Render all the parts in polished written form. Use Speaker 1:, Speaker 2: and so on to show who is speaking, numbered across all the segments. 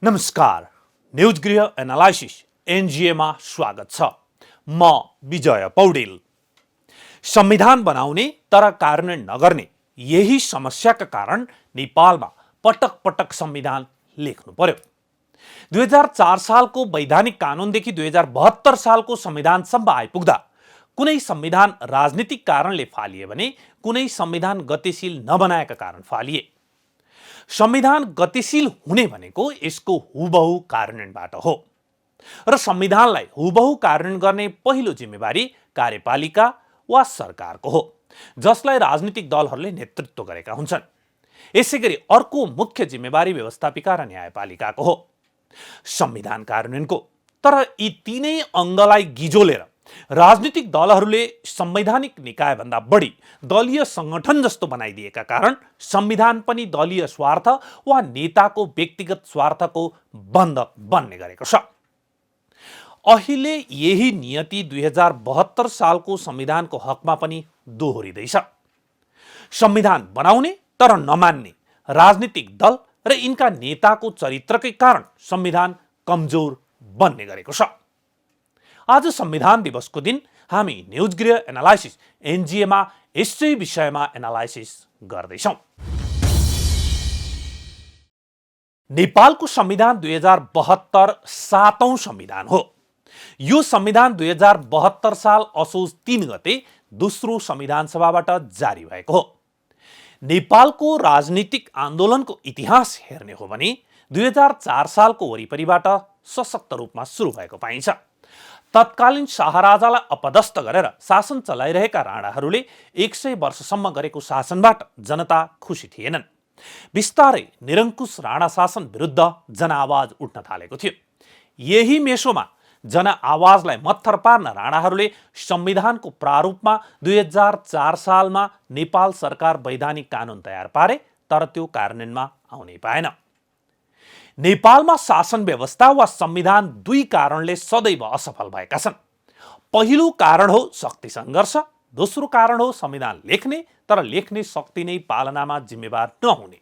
Speaker 1: नमस्कार, न्यूज गृह एनालाइसिस एनजिएमा स्वागत छ। म विजय पौडेल। संविधान बनाउने तर कार्यान्वयन नगर्ने यही समस्याका कारण नेपालमा पटक पटक संविधान लेख्नु पर्यो। 2004 सालको वैधानिक कानुनदेखि 2072 सालको संविधानसम्म आइपुग्दा कुनै संविधान राजनीतिक कारणले फालिए भने कुनै संविधान गतिशील नबनाएका कारण फालिए। संविधान गतिशील हुने भनेको यसको हुबहु कार्यान्वयनबाट हो र संविधानलाई हुबहु कार्यान्वयन गर्ने पहिलो जिम्मेवारी कार्यपालिका वा सरकारको हो, जसलाई राजनीतिक दलहरूले नेतृत्व गरेका हुन्छन्। यसैगरी अर्को मुख्य जिम्मेवारी व्यवस्थापिका र न्यायपालिकाको हो, संविधान कार्यान्वयनको। तर यी तीनै अङ्गलाई गिजोलेर राजनीतिक दलहरूले संवैधानिक निकायभन्दा बढी दलीय संगठन जस्तो बनाइदिएका कारण संविधान पनि दलीय स्वार्थ वा नेताको व्यक्तिगत स्वार्थको बन्धक बन्ने गरेको छ। अहिले यही नियति 2072 सालको संविधानको हकमा पनि दोहोरिँदैछ। संविधान बनाउने तर नमान्ने राजनीतिक दल र यिनका नेताको चरित्रकै कारण संविधान कमजोर बन्ने गरेको छ। आज संविधान दिवसको दिन हामी न्यूज गृह एनालाइसिस एनजिएमा यसै विषयमा एनालाइसिस गर्दैछौँ। नेपालको संविधान 2072 सातौं संविधान हो। यो संविधान 2072 साल असोज 3 गते दोस्रो संविधान सभाबाट जारी भएको हो। नेपालको राजनीतिक आन्दोलनको इतिहास हेर्ने हो भने 2004 सालको वरिपरिबाट सशक्त रूपमा सुरु भएको पाइन्छ। तत्कालीन शाहराजालाई अपदस्थ गरेर शासन चलाइरहेका राणाहरूले 100 वर्षसम्म गरेको शासनबाट जनता खुसी थिएनन्। बिस्तारै निरङ्कुश राणा शासन विरुद्ध जनआवाज उठ्न थालेको थियो। यही मेसोमा जनआवाजलाई मत्थर पार्न राणाहरूले संविधानको प्रारूपमा 2004 सालमा नेपाल सरकार वैधानिक कानुन तयार पारे, तर त्यो कार्यान्वयनमा आउनै पाएन। नेपालमा शासन व्यवस्था वा संविधान दुई कारणले सदैव असफल भएका छन्। पहिलो कारण हो शक्ति सङ्घर्ष, दोस्रो कारण हो संविधान लेख्ने तर लेख्ने शक्ति नै पालनामा जिम्मेवार नहुने।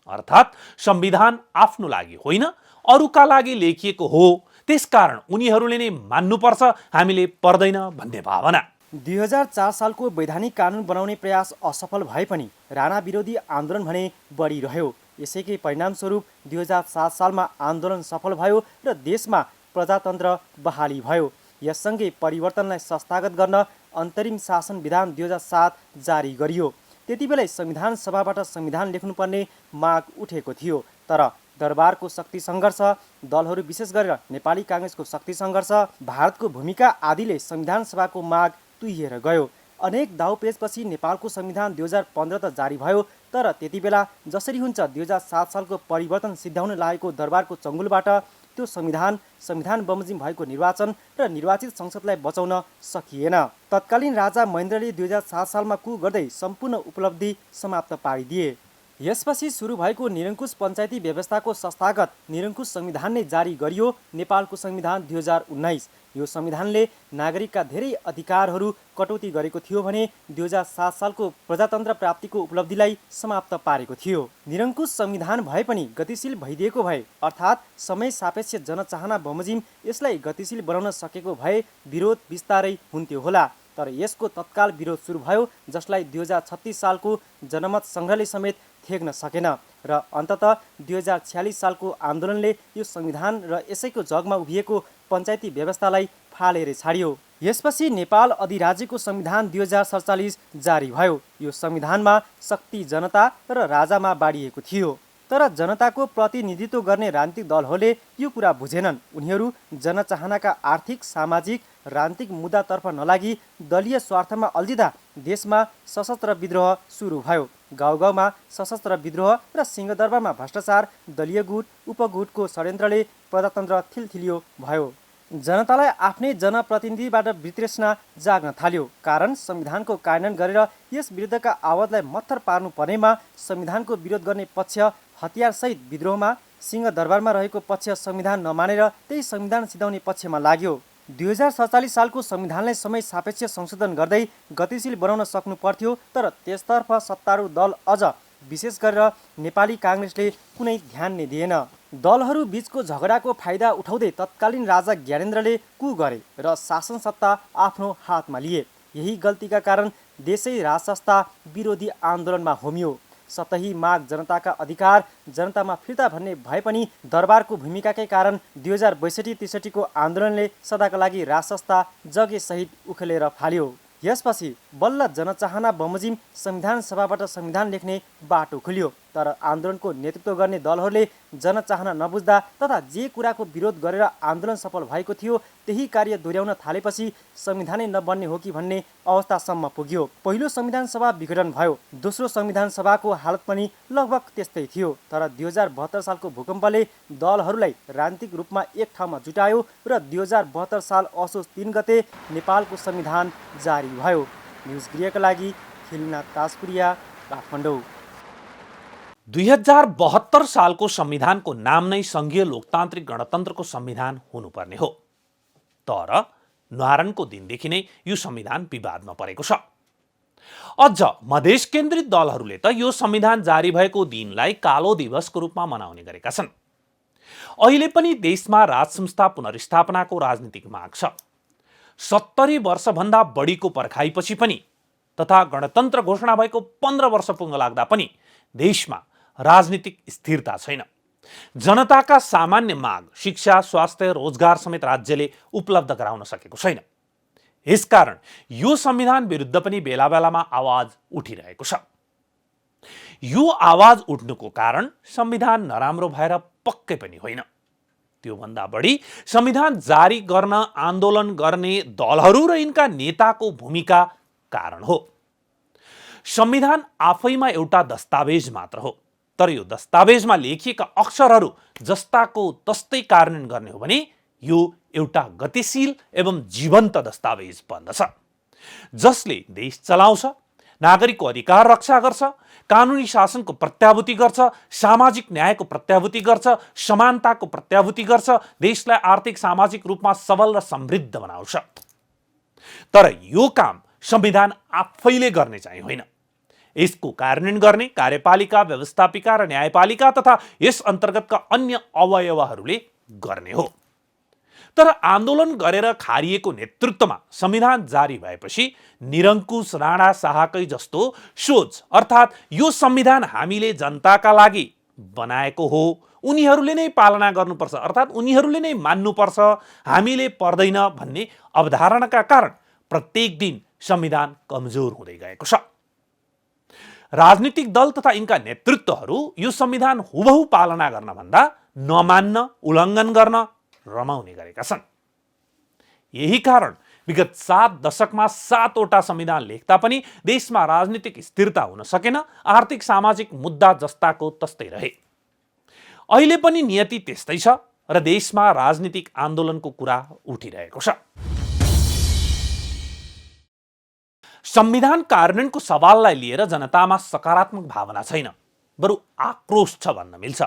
Speaker 1: अर्थात् संविधान आफ्नो लागि होइन, अरूका लागि लेखिएको हो, त्यसकारण उनीहरूले नै मान्नुपर्छ, हामीले पर्दैन भन्ने भावना।
Speaker 2: 2004 सालको वैधानिक कानुन बनाउने प्रयास असफल भए पनि राणा विरोधी आन्दोलन भने बढिरह्यो। यसैकै परिणामस्वरूप 2007 सालमा आन्दोलन सफल भयो र देशमा प्रजातन्त्र बहाली भयो। यससँगै परिवर्तनलाई संस्थागत गर्न अन्तरिम शासन विधान 2007 जारी गरियो। त्यतिबेलै संविधान सभाबाट संविधान लेख्नुपर्ने माग उठेको थियो। तर दरबारको शक्ति सङ्घर्ष, दलहरू विशेष गरेर नेपाली काङ्ग्रेसको शक्ति सङ्घर्ष, भारतको भूमिका आदिले संविधान सभाको माग तुहिएर गयो। अनेक दाउपेचपछि नेपालको संविधान 2015 त जारी भयो, तर त्यतिबेला जसरी हुन्छ 2007 सालको परिवर्तन सिद्ध्याउन लागेको दरबारको चङ्गुलबाट त्यो संविधान बमोजिम भएको निर्वाचन र निर्वाचित संसदलाई बचाउन सकिएन। तत्कालीन राजा महेन्द्रले 2007 सालमा कु गर्दै सम्पूर्ण उपलब्धि समाप्त पारिदिए। यसपछि सुरु भएको निरङ्कुश पञ्चायती व्यवस्थाको संस्थागत निरङ्कुश संविधान नै जारी गरियो, नेपालको संविधान 2019। यो संविधानले नागरिकका धेरै अधिकारहरू कटौती गरेको थियो भने 2007 सालको प्रजातन्त्र प्राप्तिको उपलब्धिलाई समाप्त पारेको थियो। निरङ्कुश संविधान भए पनि गतिशील भइदिएको भए, अर्थात् समय सापेक्ष जनचाहना बमोजिम यसलाई गतिशील बनाउन सकेको भए विरोध बिस्तारै हुन्थ्यो होला। तर यसको तत्काल विरोध सुरु भयो, जसलाई 2036 सालको जनमत सङ्ग्रहले समेत थेग्न सकेन र अन्ततः 2046 सालको आन्दोलनले यो संविधान र यसैको जगमा उभिएको पञ्चायती व्यवस्थालाई फालेर छाड्यो। यसपछि नेपाल अधिराज्यको संविधान 2047 जारी भयो। यो संविधानमा शक्ति जनता र राजामा बाँडिएको थियो। तर जनताको प्रतिनिधित्व गर्ने राजनीतिक दलहरूले यो कुरा बुझेनन्। उनीहरू जनचाहनाका आर्थिक, सामाजिक, राजनीतिक मुद्दातर्फ नलागी दलीय स्वार्थमा अल्झिँदा देशमा सशस्त्र विद्रोह सुरु भयो। गाउँ गाउँमा सशस्त्र विद्रोह र सिंहदरबारमा भ्रष्टाचार, दलीय गुट, उपगुटको षड्यन्त्रले प्रजातन्त्र थिलथिलियो भयो। जनतालाई आफ्नै जनप्रतिनिधिबाट वितृष्णा जाग्न थाल्यो। कारण संविधानको कार्यान्वयन गरेर यस विरुद्धका आवाजलाई मत्थर पार्नु पर्नेमा संविधानको विरोध गर्ने पक्ष हतियारसहित विद्रोहमा, सिंहदरबारमा रहेको पक्ष संविधान नमानेर त्यही संविधान सिधाउने पक्षमा लाग्यो। 2047 सालको संविधानलाई समय सापेक्ष संशोधन गर्दै गतिशील बनाउन सक्नु पर्थ्यो, तर त्यसतर्फ सत्तारूढ दल अझ विशेष गरेर नेपाली काङ्ग्रेसले कुनै ध्यान नै दिएन। दलहरू बीचको झगडाको फाइदा उठाउँदै तत्कालीन राजा ज्ञानेन्द्रले कु गरे र शासन सत्ता आफ्नो हातमा लिए। यही गल्तीका कारण देशै राजसंस्था विरोधी आन्दोलनमा होमियो। सतही माग जनताका अधिकार जनतामा फिर्ता भन्ने भए पनि दरबारको भूमिकाकै कारण 2062-63 को आन्दोलनले सदाका लागि राजसंस्था जगेसहित उखेलेर फाल्यो। यसपछि बल्ल जनचाहना बमोजिम संविधान सभाबाट संविधान लेख्ने बाटो खुल्यो। तर आन्दोलनको नेतृत्व गर्ने दलहरूले जनचाहना नबुझ्दा तथा जे कुराको विरोध गरेर आन्दोलन सफल भएको थियो त्यही कार्य दोहोर्याउन थालेपछि संविधानै नबन्ने हो कि भन्ने अवस्थासम्म पुग्यो। पहिलो संविधान सभा विघटन भयो। दोस्रो संविधान सभाको हालत पनि लगभग त्यस्तै थियो। तर 2072 सालको भूकम्पले दलहरूलाई राजनीतिक रूपमा एक ठाउँमा जुटायो र 2072 साल असोज 3 गते नेपालको संविधान जारी भयो। न्युज गृहका लागि खिलनाथ ताजपुरिया, काठमाडौँ।
Speaker 1: 2072 सालको संविधानको नाम नै संघीय लोकतान्त्रिक गणतन्त्रको संविधान हुनुपर्ने हो। तर न्वारानको दिनदेखि नै यो संविधान विवादमा परेको छ। अझ मधेस केन्द्रित दलहरूले त यो संविधान जारी भएको दिनलाई कालो दिवसको रूपमा मनाउने गरेका छन्। अहिले पनि देशमा राज संस्था पुनर्स्थापनाको राजनीतिक माग छ। 70 वर्षभन्दा बढीको पर्खाइपछि पनि तथा गणतन्त्र घोषणा भएको 15 वर्ष पुग्न लाग्दा पनि देशमा राजनीतिक स्थिरता छैन। जनताका सामान्य माग शिक्षा, स्वास्थ्य, रोजगार समेत राज्यले उपलब्ध गराउन सकेको छैन। यसकारण यो संविधान विरुद्ध पनि बेला बेलामा आवाज उठिरहेको छ। यो आवाज उठ्नुको कारण संविधान नराम्रो भएर पक्कै पनि होइन। त्योभन्दा बढी संविधान जारी गर्न आन्दोलन गर्ने दलहरू र यिनका नेताको भूमिका कारण हो। संविधान आफैमा एउटा दस्तावेज मात्र हो। तर यो दस्तावेजमा लेखिएका अक्षरहरू जस्ताको तस्तै कार्यान्वयन गर्ने हो भने यो एउटा गतिशील एवं जीवन्त दस्तावेज बन्दछ, जसले देश चलाउँछ, नागरिकको अधिकार रक्षा गर्छ, कानुनी शासनको प्रत्याभूति गर्छ, सामाजिक न्यायको प्रत्याभूति गर्छ, समानताको प्रत्याभूति गर्छ, देशलाई आर्थिक सामाजिक रूपमा सबल र समृद्ध बनाउँछ। तर यो काम संविधान आफैले गर्ने चाहिँ होइन। यसको कार्यान्वयन गर्ने कार्यपालिका, व्यवस्थापिका र न्यायपालिका तथा यस अन्तर्गतका अन्य अवयवहरूले गर्ने हो। तर आन्दोलन गरेर खारिएको नेतृत्वमा संविधान जारी भएपछि निरङ्कुश राणा शाहकै जस्तो सोच, अर्थात् यो संविधान हामीले जनताका लागि बनाएको हो, उनीहरूले नै पालना गर्नुपर्छ, अर्थात् उनीहरूले नै मान्नुपर्छ, हामीले पर्दैन भन्ने अवधारणाका कारण प्रत्येक दिन संविधान कमजोर हुँदै गएको छ। राजनीतिक दल तथा यिनका नेतृत्वहरू यो संविधान हुबहु पालना गर्न भन्दा नमान्न, उल्लङ्घन गर्न रमाउने गरेका छन्। यही कारण विगत 7 दशकमा 7 वटा संविधान लेख्दा पनि देशमा राजनीतिक स्थिरता हुन सकेन। आर्थिक सामाजिक मुद्दा जस्ताको तस्तै रहे। अहिले पनि नियति त्यस्तै छ र देशमा राजनीतिक आन्दोलनको कुरा उठिरहेको छ। संविधान कार्यान्वयनको सवाललाई लिएर जनतामा सकारात्मक भावना छैन, बरु आक्रोश छ भन्न मिल्छ।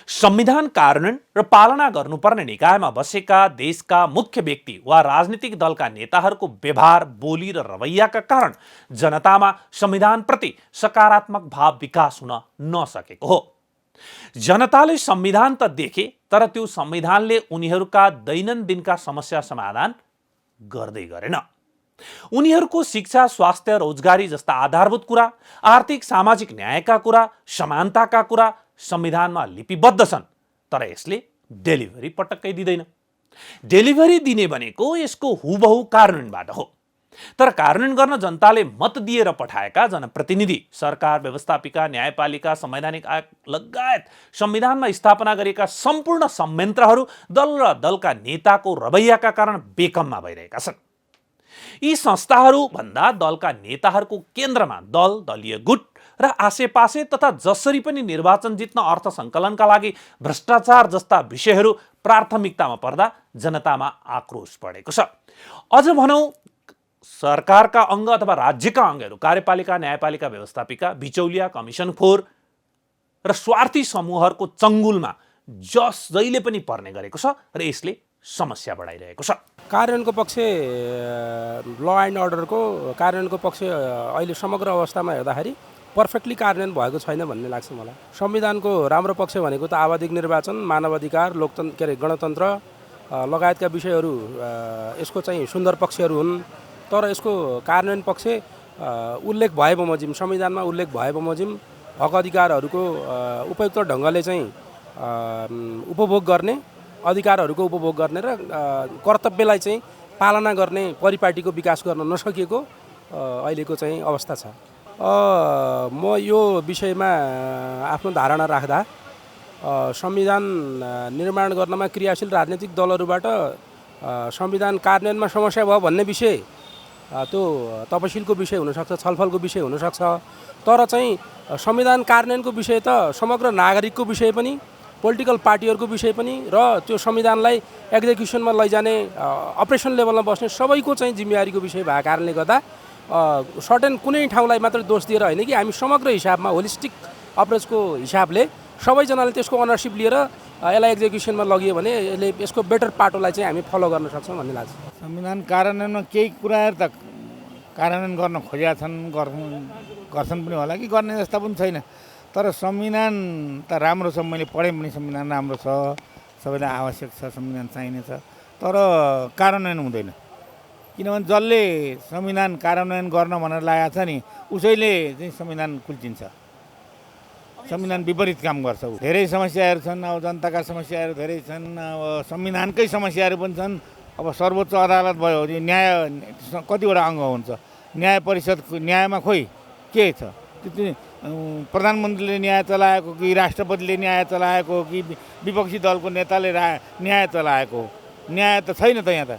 Speaker 1: संविधान कार्यान्वयन र पालना गर्नुपर्ने निकायमा बसेका देशका मुख्य व्यक्ति वा राजनीतिक दलका नेताहरूको व्यवहार, बोली र रवैयाका कारण जनतामा संविधानप्रति सकारात्मक भाव विकास हुन नसकेको हो। जनताले संविधान त देखे, तर त्यो संविधानले उनीहरूका दैनन्दिनका समस्या समाधान गर्दै गरेन। उनीहरूको शिक्षा, स्वास्थ्य, रोजगारी जस्ता आधारभूत कुरा, आर्थिक सामाजिक न्यायका कुरा, समानताका कुरा संविधानमा लिपिबद्ध छन्, तर यसले डेलिभरी पटक्कै दिँदैन। डेलिभरी दिने भनेको यसको हुबहु कार्यान्वयनबाट हो। तर कार्यान्वयन गर्न जनताले मत दिएर पठाएका जनप्रतिनिधि, सरकार, व्यवस्थापिका, न्यायपालिका, संवैधानिक आयोग लगायत संविधानमा स्थापना गरिएका सम्पूर्ण संयन्त्रहरू दल र दलका नेताको रवैयाका कारण बेकममा भइरहेका छन्। यी संस्थाहरू भन्दा दलका नेताहरूको केन्द्रमा दल, दलीय गुट र आसेपासे तथा जसरी पनि निर्वाचन जित्न अर्थ सङ्कलनका लागि भ्रष्टाचार जस्ता विषयहरू प्राथमिकतामा पर्दा जनतामा आक्रोश बढेको छ। अझ भनौँ, सरकारका अङ्ग अथवा राज्यका अङ्गहरू, कार्यपालिका, न्यायपालिका, व्यवस्थापिका, बिचौलिया, कमिसनखोर र स्वार्थी समूहहरूको चङ्गुलमा जहिले पनि पर्ने गरेको छ र यसले समस्या बढाइरहेको छ।
Speaker 3: कार्यान्वयनको पक्ष, ल एन्ड अर्डरको कार्यान्वयनको पक्ष अहिले समग्र अवस्थामा हेर्दाखेरि पर्फेक्टली कार्यान्वयन भएको छैन भन्ने लाग्छ मलाई। संविधानको राम्रो पक्ष भनेको त आवधिक निर्वाचन, मानवाधिकार, लोकतन्त्र के अरे गणतन्त्र लगायतका विषयहरू यसको चाहिँ सुन्दर पक्षहरू हुन्। तर यसको कार्यान्वयन पक्ष उल्लेख भए बमोजिम, संविधानमा उल्लेख भए बमोजिम हक अधिकारहरूको उपयुक्त ढङ्गले चाहिँ उपभोग गर्ने, अधिकारहरूको उपभोग गर्ने र कर्तव्यलाई चाहिँ पालना गर्ने परिपाटीको विकास गर्न नसकिएको अहिलेको चाहिँ अवस्था छ। म यो विषयमा आफ्नो धारणा राख्दा संविधान निर्माण गर्नमा क्रियाशील राजनीतिक दलहरूबाट संविधान कार्यान्वयनमा समस्या भयो भन्ने विषय त्यो तपसिलको विषय हुनसक्छ, छलफलको विषय हुनसक्छ। तर चाहिँ संविधान कार्यान्वयनको विषय त समग्र नागरिकको विषय पनि, पोलिटिकल पार्टीहरूको विषय पनि र त्यो संविधानलाई एक्जिक्युसनमा लैजाने अपरेसन लेभलमा बस्ने सबैको चाहिँ जिम्मेवारीको विषय भएको कारणले गर्दा सर्टेन कुनै ठाउँलाई मात्र दोष दिएर होइन कि हामी समग्र हिसाबमा होलिस्टिक अप्रोचको हिसाबले सबैजनाले त्यसको अनरसिप लिएर यसलाई एक्जिक्युसनमा लगियो भने यसले यसको बेटर पाटोलाई चाहिँ हामी फलो गर्न सक्छौँ भन्ने लाग्छ।
Speaker 4: संविधान कार्यान्वयनमा केही कुराहरू त कार्यान्वयन गर्न खोजेका छन्, गर्छन् पनि होला कि गर्ने जस्ता पनि छैन। तर संविधान त राम्रो छ, मैले पढेँ पनि संविधान राम्रो छ, सबैलाई आवश्यक छ, संविधान चाहिने छ। तर कार्यान्वयन हुँदैन, किनभने जसले संविधान कार्यान्वयन गर्न भनेर लागेको छ नि उसैले चाहिँ संविधान कुल्चिन्छ, संविधान विपरीत काम गर्छ। धेरै समस्याहरू छन्, अब जनताका समस्याहरू धेरै छन्, अब संविधानकै समस्याहरू पनि छन्। अब सर्वोच्च अदालत भयो, न्याय कतिवटा अङ्ग हुन्छ, न्याय परिषद न्यायमा खोइ के छ, प्रधानमन्त्रीले न्याय चलाएको कि राष्ट्रपतिले न्याय चलाएको कि विपक्षी दलको नेताले न्याय चलाएको, न्याय त छैन त यहाँ त।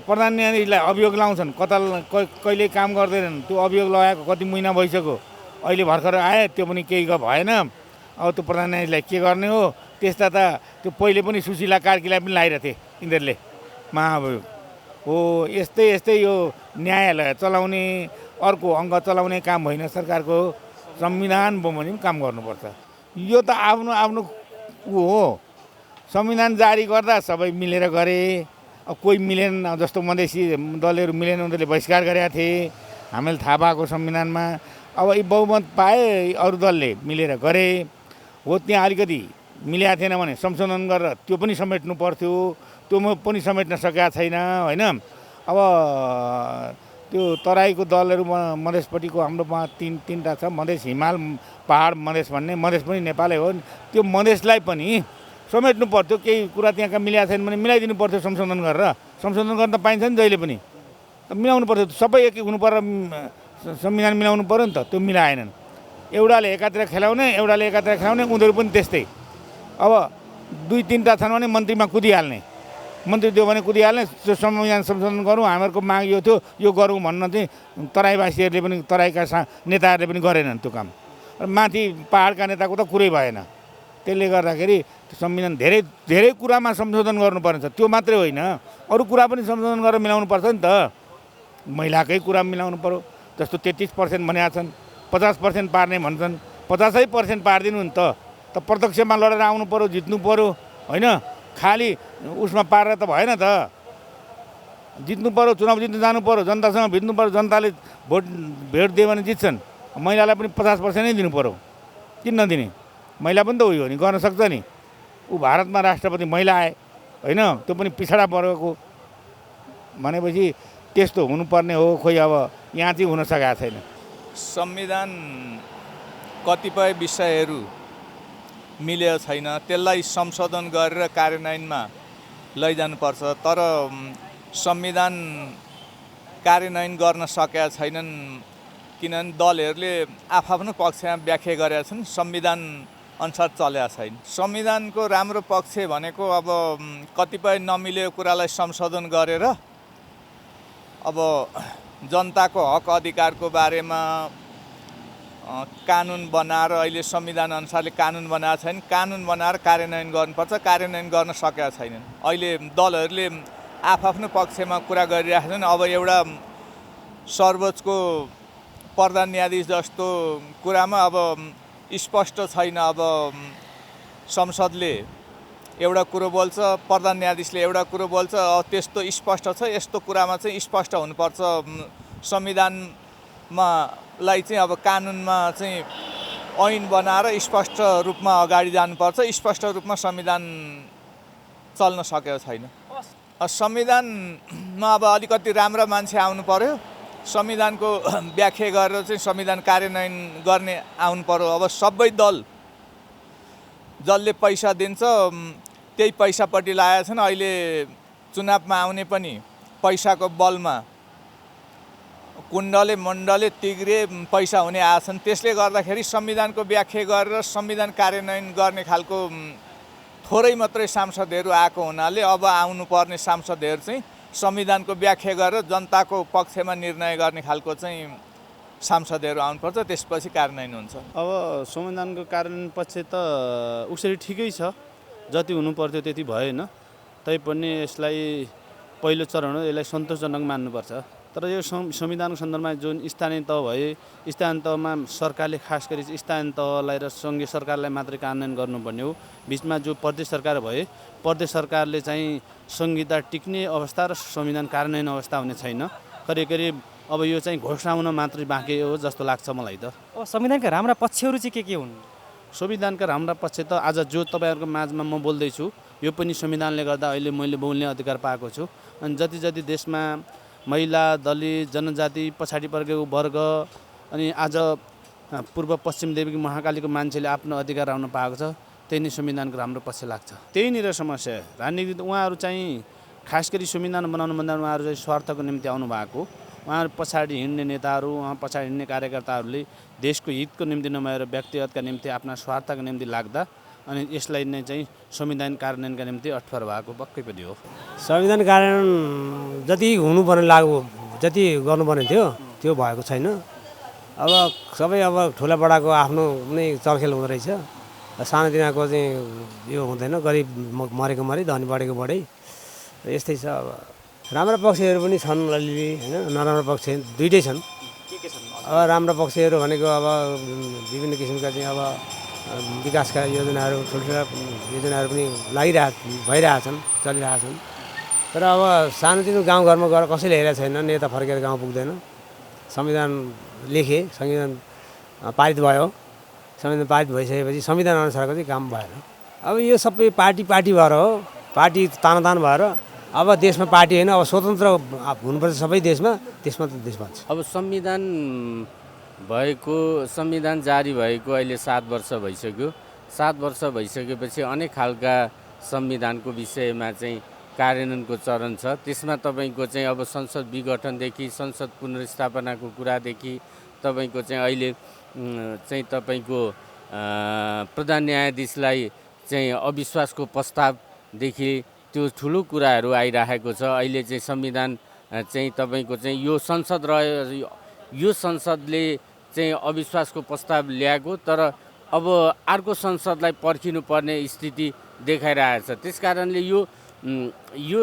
Speaker 4: प्रधान न्यायाधीशलाई अभियोग लाउँछन्, कहिले काम गर्दैनन्, त्यो अभियोग लगाएको कति महिना भइसक्यो, अहिले भर्खर आए, त्यो पनि केही भएन। अब त्यो प्रधान न्यायाधीशलाई के गर्ने हो? त्यस्ता त त्यो पहिले पनि सुशीला कार्कीलाई पनि लगाइरहेको थिए यिनीहरूले महाअभियोग हो। यस्तै यस्तै यो न्यायालय चलाउने, अर्को अङ्ग चलाउने काम होइन सरकारको, संविधान बमोजिम काम गर्नुपर्छ। यो त आफ्नो आफ्नो हो, संविधान जारी गर्दा सबै मिलेर गरे, अब कोही मिलेन, जस्तो मधेसी दलहरू मिलेन, उनीहरूले बहिष्कार गरेका थिए, हामीले थाहा भएको संविधानमा। अब यी बहुमत पाए अरू दलले मिलेर गरे हो, त्यहाँ अलिकति मिलेको थिएन भने संशोधन गरेर त्यो पनि समेट्नु पर्थ्यो, त्यो पनि समेट्न सकेका छैन होइन। अब त्यो तराईको दलहरू मधेसपट्टिको हाम्रोमा तिनवटा छ, मधेस, हिमाल, पहाड मधेस भन्ने, मधेस पनि नेपालै हो, त्यो मधेसलाई पनि समेट्नु पर्थ्यो। केही कुरा त्यहाँका मिलेको छैन भने मिलाइदिनु पर्थ्यो संशोधन गरेर। संशोधन गर्न त पाइन्छ नि जहिले पनि, मिलाउनु पर्थ्यो। सबै एक हुनु पर्यो, संविधान मिलाउनु पऱ्यो नि त, त्यो मिलाएनन्। एउटाले एकातिर खेलाउने, एउटाले एकातिर खेलाउने, उनीहरू पनि त्यस्तै। अब दुई तिनवटा छन् भने मन्त्रीमा कुदिहाल्ने, मन्त्री दियो भने कुदिहाल्ने, त्यो संविधान संशोधन गरौँ, हामीहरूको माग यो थियो, यो गरौँ भन्न चाहिँ तराईवासीहरूले पनि, तराईका नेताहरूले पनि गरेनन् त्यो काम। माथि पहाडका नेताको त कुरै भएन। त्यसले गर्दाखेरि संविधान धेरै धेरै कुरामा संशोधन गर्नुपर्ने छ। त्यो मात्रै होइन, अरू कुरा पनि संशोधन गरेर मिलाउनु पर्छ नि त। महिलाकै कुरा मिलाउनु पऱ्यो, जस्तो 33% भनेका छन्, 50% पार्ने भन्छन्, 50% पारिदिनु नि त। प्रत्यक्षमा लडेर आउनु पऱ्यो, जित्नु पऱ्यो होइन, खालि उसमा पारेर त भएन त। जित्नु पऱ्यो, चुनाव जित्नु जानु पऱ्यो, जनतासँग भिड्नु पऱ्यो, जनताले भेट दियो भने जित्छन्। महिलालाई पनि 50% नै दिनु पऱ्यो, किन नदिने? महिला पनि त उयो हो नि, गर्न सक्छ नि। ऊ भारतमा राष्ट्रपति महिला आए होइन, त्यो पनि पिछडा वर्गको भनेपछि त्यस्तो हुनुपर्ने हो। खोइ अब यहाँ चाहिँ हुन सकेको छैन।
Speaker 5: संविधान कतिपय विषयहरू मिलेको छैन, त्यसलाई संशोधन गरेर कार्यान्वयनमा लैजानुपर्छ। तर संविधान कार्यान्वयन गर्न सकेका छैनन्, किनभने दलहरूले आफ्नो पक्षमा व्याख्या गरेका छन्, संविधान अनुसार चलेका छैन। संविधानको राम्रो पक्ष भनेको अब कतिपय नमिलेको कुरालाई संशोधन गरेर अब जनताको हक अधिकारको बारेमा कानुन बनाएर, अहिले संविधान अनुसारले कानुन बनाएको छैन, कानुन बनाएर कार्यान्वयन गर्नुपर्छ, कार्यान्वयन गर्न सकेका छैनन्। अहिले दलहरूले आफ्नो पक्षमा कुरा गरिरहेका छन्। अब एउटा सर्वोच्चको प्रधान न्यायाधीश जस्तो कुरामा अब स्पष्ट छैन। अब संसदले एउटा कुरो बोल्छ, प्रधान न्यायाधीशले एउटा कुरो बोल्छ, अब त्यस्तो स्पष्ट छ। यस्तो कुरामा चाहिँ स्पष्ट हुनुपर्छ, संविधानमा संविधानलाई चाहिँ अब कानुनमा चाहिँ ऐन बनाएर स्पष्ट रूपमा अगाडि जानुपर्छ। स्पष्ट रूपमा संविधान चल्न सकेको छैन। संविधानमा अब अलिकति राम्रा मान्छे आउनु पर्यो, संविधानको व्याख्या गरेर चाहिँ संविधान कार्यान्वयन गर्ने आउनु पर्यो। अब सबै दल जसले पैसा दिन्छ त्यही पैसापट्टि लागेका छन्। अहिले चुनावमा आउने पनि पैसाको बलमा कुण्डले मण्डले तिग्रे पैसा हुने आछन्। त्यसले गर्दाखेरि संविधानको व्याख्या गरेर संविधान कार्यान्वयन गर्ने खालको थोरै मात्रै सांसदहरू आएको हुनाले अब आउनुपर्ने सांसदहरू चाहिँ संविधानको व्याख्या गरेर जनताको पक्षमा निर्णय गर्ने खालको चाहिँ सांसदहरू आउनुपर्छ, त्यसपछि कार्यान्वयन हुन्छ।
Speaker 6: अब संविधानको कार्यान्वयन पक्ष त उसरी ठिकै छ, जति हुनु पर्थ्यो त्यति भएन। तैपनि यसलाई पहिलो चरण हो, यसलाई सन्तोषजनक मान्नुपर्छ। तर यो संविधानको सन्दर्भमा जुन स्थानीय तह भए, स्थानीय तहमा सरकारले खास गरी स्थानीय तहलाई र सङ्घीय सरकारलाई मात्रै कार्यान्वयन गर्नुपर्ने हो। बिचमा जो प्रदेश सरकार भए, प्रदेश सरकारले चाहिँ संहिता टिक्ने अवस्था र संविधान कार्यान्वयन अवस्था हुने छैन। करिब करिब अब यो चाहिँ घोषणा हुन मात्रै बाँकी हो जस्तो लाग्छ मलाई त।
Speaker 2: अब संविधानका राम्रा पक्षहरू चाहिँ के हुन्?
Speaker 6: संविधानका राम्रा पक्ष त आज जो तपाईँहरूको माझमा म बोल्दैछु यो पनि संविधानले गर्दा अहिले मैले बोल्ने अधिकार पाएको छु। अनि जति जति देशमा महिला, दलित, जनजाति, पछाडि परेको वर्ग अनि आज पूर्व पश्चिम देवी महाकालीको मान्छेले आफ्नो अधिकार आउन पाएको छ, त्यही नै संविधानको राम्रो पक्ष लाग्छ। त्यहीँनिर समस्या राजनीति उहाँहरू चाहिँ खास गरी संविधान बनाउनुभन्दा उहाँहरू चाहिँ स्वार्थको निम्ति आउनु भएको। उहाँहरू पछाडि हिँड्ने नेताहरू, उहाँ पछाडि हिँड्ने कार्यकर्ताहरूले देशको हितको निम्ति नभएर व्यक्तिगतका निम्ति आफ्ना स्वार्थका निम्ति लाग्दा अनि यसलाई नै चाहिँ संविधान कार्यान्वयनका निम्ति अठ्वर भएको पक्कै पनि हो।
Speaker 7: संविधान कार्यान्वयन जति हुनुपर्ने जति गर्नुपर्ने थियो त्यो भएको छैन। अब सबै अब ठुला बडाको आफ्नो नै चर्खेल हुँदो रहेछ। सानोतिनाको चाहिँ यो हुँदैन, गरिब मरेको मरे, धनी बढेको बढे, यस्तै छ। अब राम्रा पक्षहरू पनि छन् अलिअलि होइन, नराम्रो पक्ष दुइटै छन्। अब राम्रो पक्षहरू भनेको अब विभिन्न किसिमका चाहिँ अब विकासका योजनाहरू, ठुल्ठुला योजनाहरू पनि भइरहेछन्, चलिरहेछन्। तर अब सानोतिनो गाउँघरमा गएर कसैले हेरेको छैन, नेता फर्केर गाउँ पुग्दैन। संविधान लेखे, संविधान पारित भयो, संविधान पारित भइसकेपछि संविधान अनुसारको चाहिँ काम भएन। अब यो सबै पार्टी भएर हो, पार्टी तानातान भएर अब देशमा पार्टी होइन, अब स्वतन्त्र हुनुपर्छ सबै देशमा, त्यसमा त देश बन्छ।
Speaker 8: अब संविधान जारी भएको अहिले 7 वर्ष भइसक्यो। 7 वर्ष भइसकेपछि अनेक खालका संविधानको विषयमा चाहिँ कार्यान्वयनको चरण छ। त्यसमा तपाईँको चाहिँ अब संसद विघटनदेखि संसद पुनर्स्थापनाको कुरादेखि तपाईँको चाहिँ अहिले चाहिँ तपाईँको प्रधान न्यायाधीशलाई चाहिँ अविश्वासको प्रस्तावदेखि त्यो ठुलो कुराहरू आइरहेको छ। अहिले चाहिँ संविधान चाहिँ तपाईँको चाहिँ यो संसदले चाहिँ अविश्वासको प्रस्ताव ल्याएको, तर अब अर्को संसदलाई पर्खिनुपर्ने स्थिति देखाइरहेछ। त्यसकारणले यो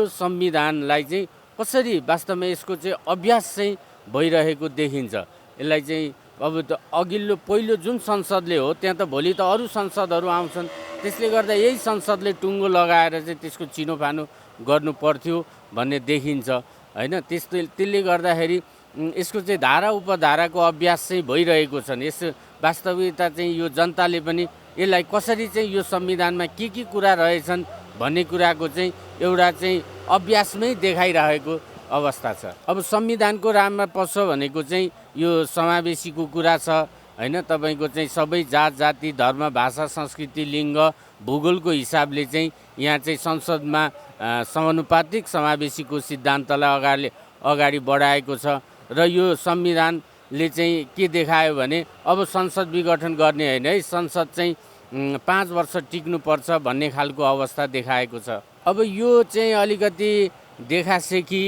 Speaker 8: संविधानलाई चाहिँ कसरी वास्तवमा यसको चाहिँ अभ्यास चाहिँ भइरहेको देखिन्छ। यसलाई चाहिँ अब अघिल्लो पहिलो जुन संसदले हो त्यहाँ त भोलि त अरू संसदहरू आउँछन्। त्यसले गर्दा यही संसदले टुङ्गो लगाएर चाहिँ त्यसको चिनोफानो गर्नु पर्थ्यो भन्ने देखिन्छ होइन। त्यसले गर्दाखेरि यसको चाहिँ धारा उपधाराको अभ्यास चाहिँ भइरहेको छन्। यस वास्तविकता चाहिँ यो जनताले पनि यसलाई कसरी चाहिँ यो संविधानमा के कुरा रहेछन् भन्ने कुराको चाहिँ एउटा चाहिँ अभ्यासमै देखाइरहेको अवस्था छ। अब संविधानको राम्रो पक्ष भनेको चाहिँ यो समावेशीको कुरा छ होइन। तपाईँको चाहिँ सबै जात जाति, धर्म, भाषा, संस्कृति, लिङ्ग, भूगोलको हिसाबले चाहिँ यहाँ चाहिँ संसदमा समानुपातिक समावेशीको सिद्धान्तलाई अगाडि बढाएको छ। र यो संविधानले चाहिँ के देखायो भने अब संसद विघटन गर्ने होइन है, संसद चाहिँ 5 वर्ष टिक्नुपर्छ भन्ने खालको अवस्था देखाएको छ। अब यो चाहिँ अलिकति देखासेखी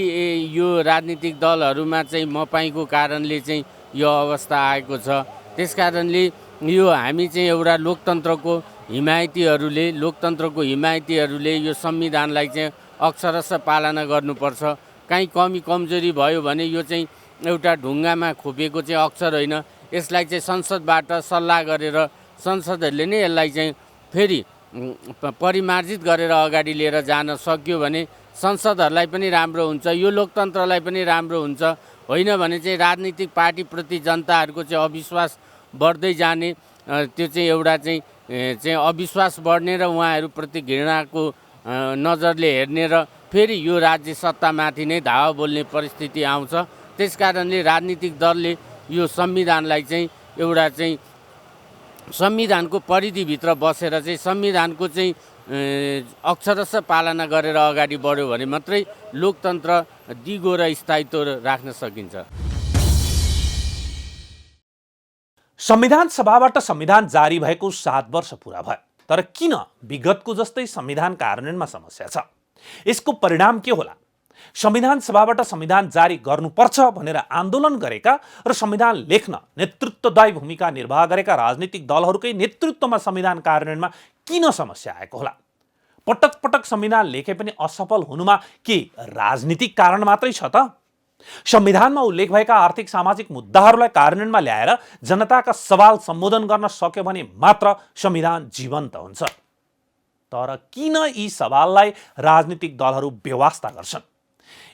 Speaker 8: यो राजनीतिक दलहरूमा चाहिँ मपाईको कारणले चाहिँ यो अवस्था आएको छ। त्यसकारणले यो हामी चाहिँ एउटा लोकतन्त्रको हिमायतीहरूले यो संविधानलाई चाहिँ अक्षरशः पालना गर्नुपर्छ। काहीँ कमी कमजोरी भयो भने यो चाहिँ एउटा ढुङ्गामा खोपिएको चाहिँ अक्षर होइन, यसलाई चाहिँ संसदबाट सल्लाह गरेर संसदहरूले नै यसलाई चाहिँ फेरि परिमार्जित गरेर अगाडि लिएर जान सक्यो भने संसदहरूलाई पनि राम्रो हुन्छ, यो लोकतन्त्रलाई पनि राम्रो हुन्छ। होइन भने चाहिँ राजनीतिक पार्टीप्रति जनताहरूको चाहिँ अविश्वास बढ्दै जाने, त्यो चाहिँ एउटा चाहिँ अविश्वास बढ्ने र उहाँहरूप्रति घृणाको नजरले हेर्ने र फेरि यो राज्य सत्तामाथि नै धावा बोल्ने परिस्थिति आउँछ। त्यस कारणले राजनीतिक दलले यो संविधानलाई चाहिँ एउटा चाहिँ संविधानको परिधिभित्र बसेर चाहिँ संविधानको चाहिँ अक्षरशः पालना गरेर अगाडि बढ्यो भने मात्रै लोकतन्त्र दिगो र स्थायित्व राख्न सकिन्छ।
Speaker 1: संविधान सभाबाट संविधान जारी भएको 7 वर्ष पुरा भयो, तर किन विगतको जस्तै संविधान कार्यान्वयनमा समस्या छ? यसको परिणाम के होला? संविधान सभाबाट संविधान जारी गर्नुपर्छ भनेर आन्दोलन गरेका र संविधान लेख्न नेतृत्वदायी भूमिका निर्वाह गरेका राजनीतिक दलहरूकै नेतृत्वमा संविधान कार्यान्वयनमा किन समस्या आएको होला? पटक पटक संविधान लेखे पनि असफल हुनुमा के राजनीतिक कारण मात्रै छ त? संविधानमा उल्लेख भएका आर्थिक सामाजिक मुद्दाहरूलाई कार्यान्वयनमा ल्याएर जनताका सवाल सम्बोधन गर्न सक्यो भने मात्र संविधान जीवन्त हुन्छ। तर किन यी सवाललाई राजनीतिक दलहरू बेवास्ता गर्छन्?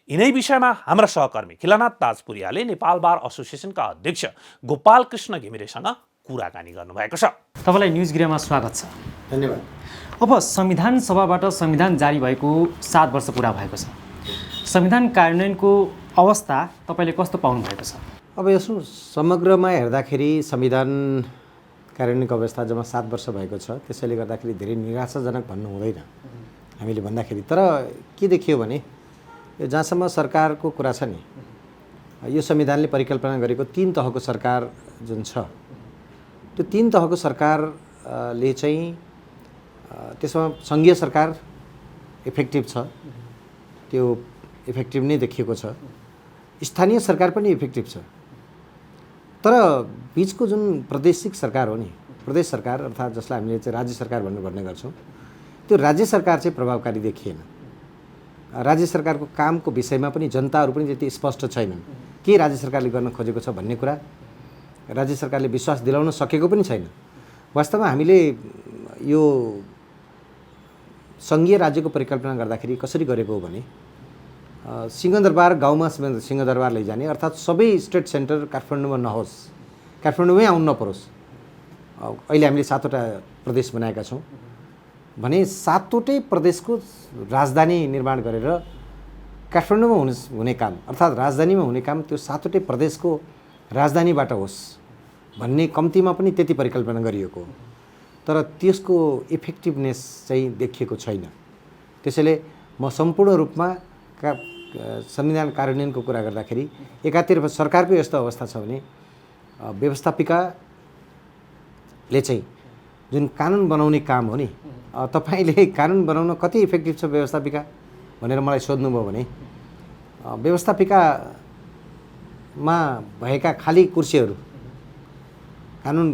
Speaker 1: यिनै विषयमा हाम्रा सहकर्मी खिलनाथ ताजपुरियाले नेपाल बार एसोसिएसनका अध्यक्ष गोपाल कृष्ण घिमिरेसँग कुराकानी गर्नुभएको छ।
Speaker 2: तपाईँलाई न्युज गृहमा स्वागत छ।
Speaker 9: धन्यवाद।
Speaker 2: अब संविधान सभाबाट संविधान जारी भएको 7 वर्ष पुरा भएको छ। संविधान कार्यान्वयनको अवस्था तपाईँले कस्तो पाउनु भएको छ?
Speaker 9: अब यसो समग्रमा हेर्दाखेरि संविधान कार्यान्वयनको अवस्था जम्मा 7 वर्ष भएको छ। त्यसैले गर्दाखेरि धेरै निराशाजनक भन्नु हुँदैन हामीले भन्दाखेरि। तर के देखियो भने यो जहाँसम्म सरकारको कुरा छ नि, यो संविधानले परिकल्पना गरेको 3 तहको सरकार जुन छ, त्यो 3 तहको सरकारले चाहिँ त्यसमा सङ्घीय सरकार इफेक्टिभ छ, त्यो इफेक्टिभ नै देखिएको छ। स्थानीय सरकार पनि इफेक्टिभ छ। तर बिचको जुन प्रादेशिक सरकार हो नि, प्रदेश सरकार अर्थात् जसलाई हामीले चाहिँ राज्य सरकार भन्ने गर्छौँ, त्यो राज्य सरकार चाहिँ प्रभावकारी देखिएन। राज्य सरकारको कामको विषयमा पनि जनताहरू पनि त्यति स्पष्ट छैनन् के राज्य सरकारले गर्न खोजेको छ भन्ने कुरा राज्य सरकारले विश्वास दिलाउन सकेको पनि छैन। वास्तवमा हामीले यो सङ्घीय राज्यको परिकल्पना गर्दाखेरि कसरी गरेको हो भने सिंहदरबार गाउँमा सिंहदरबार लैजाने, अर्थात् सबै स्टेट सेन्टर काठमाडौँमा नहोस्, काठमाडौँमै आउनु नपरोस्। अहिले हामीले 7वटा प्रदेश बनाएका छौँ भने 7वटै प्रदेशको राजधानी निर्माण गरेर काठमाडौँमा हुने काम अर्थात् राजधानीमा हुने काम त्यो 7वटै प्रदेशको राजधानीबाट होस् भन्ने कम्तीमा पनि त्यति परिकल्पना गरिएको हो। तर त्यसको इफेक्टिभनेस चाहिँ देखिएको छैन। त्यसैले म सम्पूर्ण रूपमा संविधान कार्यान्वयनको कुरा गर्दाखेरि एकातिर सरकारको यस्तो अवस्था छ भने व्यवस्थापिकाले चाहिँ जुन कानुन बनाउने काम हो नि, तपाईँले कानुन बनाउन कति इफेक्टिभ छ व्यवस्थापिका भनेर मलाई सोध्नुभयो भने व्यवस्थापिकामा भएका खाली कुर्सीहरू, कानुन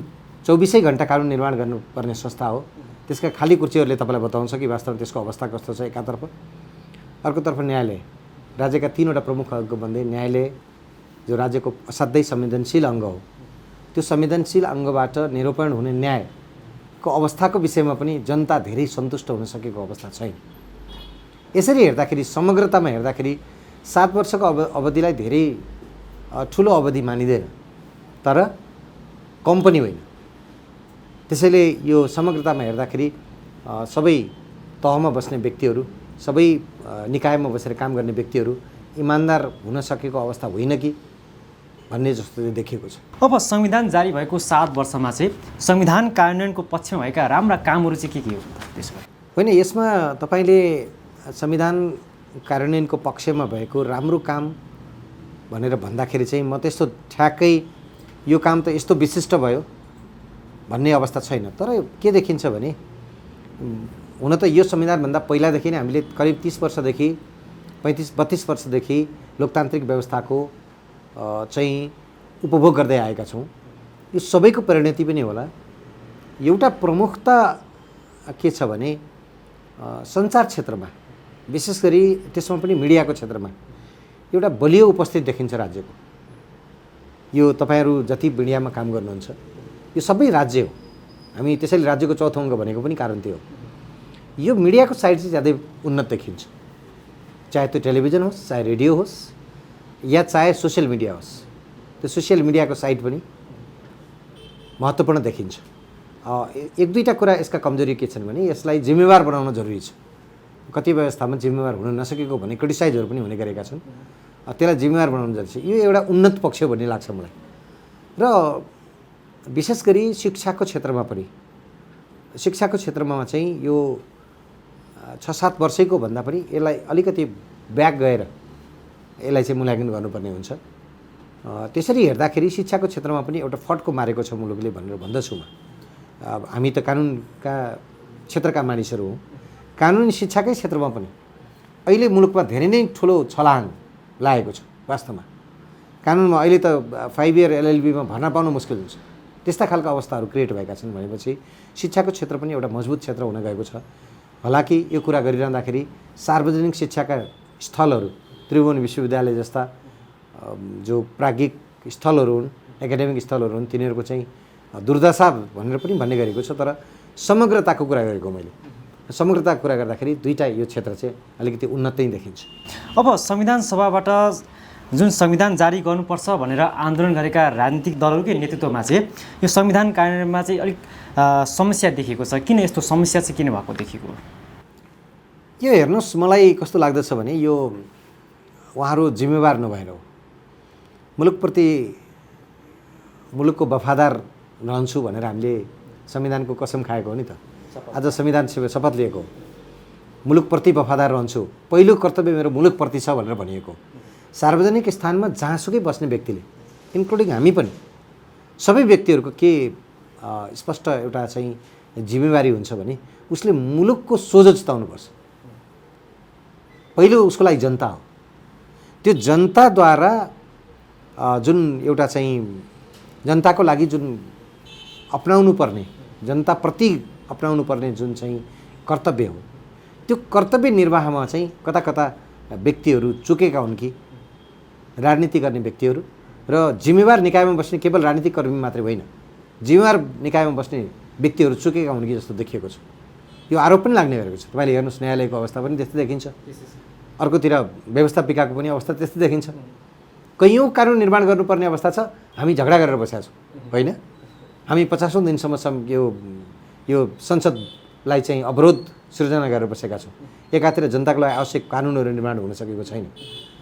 Speaker 9: 24 घण्टा कानुन निर्माण गर्नुपर्ने संस्था हो, त्यसका खाली कुर्सीहरूले तपाईँलाई बताउँछ कि वास्तवमा त्यसको अवस्था कस्तो छ एकातर्फ। अर्कोतर्फ न्यायालय, राज्यका 3वटा प्रमुख अङ्गमध्ये न्यायालय जो राज्यको असाध्यै संवेदनशील अङ्ग हो, त्यो संवेदनशील अङ्गबाट निरूपण हुने न्यायको अवस्थाको विषयमा पनि जनता धेरै सन्तुष्ट हुन सकेको अवस्था छैन। यसरी हेर्दाखेरि समग्रतामा हेर्दाखेरि 7 वर्षको अवधिलाई धेरै ठुलो अवधि मानिँदैन, तर कम पनि होइन। त्यसैले यो समग्रतामा हेर्दाखेरि सबै तहमा बस्ने व्यक्तिहरू, सबै निकायमा बसेर काम गर्ने व्यक्तिहरू इमान्दार हुन सकेको अवस्था होइन कि भन्ने जस्तो देखिएको छ।
Speaker 2: अब संविधान जारी भएको 7 वर्षमा चाहिँ संविधान कार्यान्वयनको पक्षमा भएका राम्रा कामहरू चाहिँ के हो त्यसमा?
Speaker 9: होइन, यसमा तपाईँले संविधान कार्यान्वयनको पक्षमा भएको राम्रो काम भनेर भन्दाखेरि चाहिँ म त्यस्तो ठ्याक्कै यो काम त यस्तो विशिष्ट भयो भन्ने अवस्था छैन। तर के देखिन्छ भने हुन त यो संविधानभन्दा पहिलादेखि नै हामीले करिब 30 वर्षदेखि 32 वर्षदेखि लोकतान्त्रिक व्यवस्थाको चाहिँ उपभोग गर्दै आएका छौँ। यो सबैको परिणति पनि होला। एउटा प्रमुखता के छ भने सञ्चार क्षेत्रमा, विशेष गरी त्यसमा पनि मिडियाको क्षेत्रमा एउटा बलियो उपस्थिति देखिन्छ राज्यको। यो तपाईँहरू जति मिडियामा काम गर्नुहुन्छ यो सबै राज्य हो, हामी त्यसैले राज्यको चौथो अङ्ग भनेको पनि कारण त्यो हो। यो मिडियाको साइड चाहिँ ज्यादै उन्नत देखिन्छ, चाहे त्यो टेलिभिजन होस्, चाहे रेडियो होस्, या चाहे सोसियल मिडिया होस्, त्यो सोसियल मिडियाको साइड पनि महत्त्वपूर्ण देखिन्छ। एक दुईवटा कुरा यसका कमजोरी के छन् भने यसलाई जिम्मेवार बनाउन जरुरी छ। कतिपय अवस्थामा जिम्मेवार हुन नसकेको भने क्रिटिसाइजहरू पनि हुने गरेका छन्। त्यसलाई जिम्मेवार बनाउन जरुरी छ। यो एउटा उन्नत पक्ष भन्ने लाग्छ मलाई। र विशेष गरी शिक्षाको क्षेत्रमा पनि, शिक्षाको क्षेत्रमा चाहिँ यो 6-7 वर्षको भन्दा पनि यसलाई अलिकति ब्याक गएर यसलाई चाहिँ मूल्याङ्कन गर्नुपर्ने हुन्छ। त्यसरी हेर्दाखेरि शिक्षाको क्षेत्रमा पनि एउटा फड्को मारेको छ मुलुकले भनेर भन्दछु म। हामी त कानुनका क्षेत्रका मानिसहरू हौँ। कानुनी शिक्षाकै क्षेत्रमा पनि अहिले मुलुकमा धेरै नै ठुलो छलाङ लागेको छ। वास्तवमा कानुनमा अहिले त 5 इयर LLBमा भर्ना पाउन मुस्किल हुन्छ। त्यस्ता खालका अवस्थाहरू क्रिएट भएका छन् भनेपछि शिक्षाको क्षेत्र पनि एउटा मजबुत क्षेत्र हुन गएको छ। हालाकि यो कुरा गरिरहँदाखेरि सार्वजनिक शिक्षाका स्थलहरू, त्रिभुवन विश्वविद्यालय जस्ता जो प्राज्ञिक स्थलहरू हुन्, एकाडेमिक स्थलहरू हुन्, तिनीहरूको चाहिँ दुर्दशा भनेर पनि भन्ने गरेको छ। तर समग्रताको कुरा गरेको मैले। समग्रताको कुरा गर्दाखेरि दुईवटा यो क्षेत्र चाहिँ अलिकति उन्नत नै देखिन्छ।
Speaker 2: अब संविधान सभाबाट जुन संविधान जारी गर्नुपर्छ भनेर आन्दोलन गरेका राजनीतिक दलहरूकै नेतृत्वमा चाहिँ यो संविधान कार्यान्वयनमा चाहिँ अलिक समस्या देखिएको छ। किन यस्तो समस्या चाहिँ किन भएको देखिएको?
Speaker 9: यो हेर्नुहोस्, मलाई कस्तो लाग्दछ भने यो उहाँहरू जिम्मेवार नभएर हो। मुलुकप्रति मुलुकको वफादार रहन्छु भनेर हामीले संविधानको कसम खाएको हो नि त। आज संविधान शपथ लिएको हो। मुलुकप्रति वफादार रहन्छु, पहिलो कर्तव्य मेरो मुलुकप्रति छ भनेर भनिएको। सार्वजनिक स्थानमा जहाँसुकै बस्ने व्यक्तिले, इन्क्लुडिङ हामी पनि, सबै व्यक्तिहरूको के स्पष्ट एउटा चाहिँ जिम्मेवारी हुन्छ भने उसले मुलुकको सोझो चिताउनुपर्छ। पहिलो उसको लागि जनता हो। त्यो जनताद्वारा जुन एउटा चाहिँ जनताको लागि जुन अपनाउनु पर्ने, जनताप्रति अपनाउनु पर्ने जुन चाहिँ कर्तव्य हो, त्यो कर्तव्य निर्वाहमा चाहिँ कता कता व्यक्तिहरू चुकेका हुन् कि राजनीति गर्ने व्यक्तिहरू र जिम्मेवार निकायमा बस्ने केवल राजनीतिक कर्मी मात्रै होइन, जिम्मेवार निकायमा बस्ने व्यक्तिहरू चुकेका हुन् कि जस्तो देखिएको छ। यो आरोप पनि लाग्ने गरेको छ। तपाईँले हेर्नुहोस्, न्यायालयको अवस्था पनि त्यस्तै देखिन्छ। अर्कोतिर व्यवस्थापिकाको पनि अवस्था त्यस्तै देखिन्छ। कैयौँ कानुन निर्माण गर्नुपर्ने अवस्था छ, हामी झगडा गरेर बसेका छौँ होइन। हामी 50औं दिनसम्म यो संसदलाई चाहिँ अवरोध सृजना गरेर बसेका छौँ। एकातिर जनताको लागि आवश्यक कानुनहरू निर्माण हुन सकेको छैन